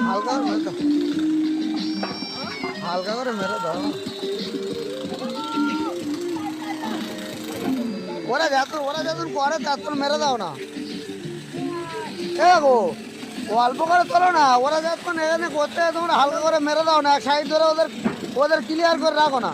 হালকা হালকা করে মেরে দাও। ওরা যতক্ষণ করে ততক্ষণ মেরে দাও না। গো অল্প করে তোলো না, ওরা যতক্ষণ এখানে করতে তোমরা হালকা করে মেরে দাও না, এক সাইড ধরে ওদের ক্লিয়ার করে রাখো না।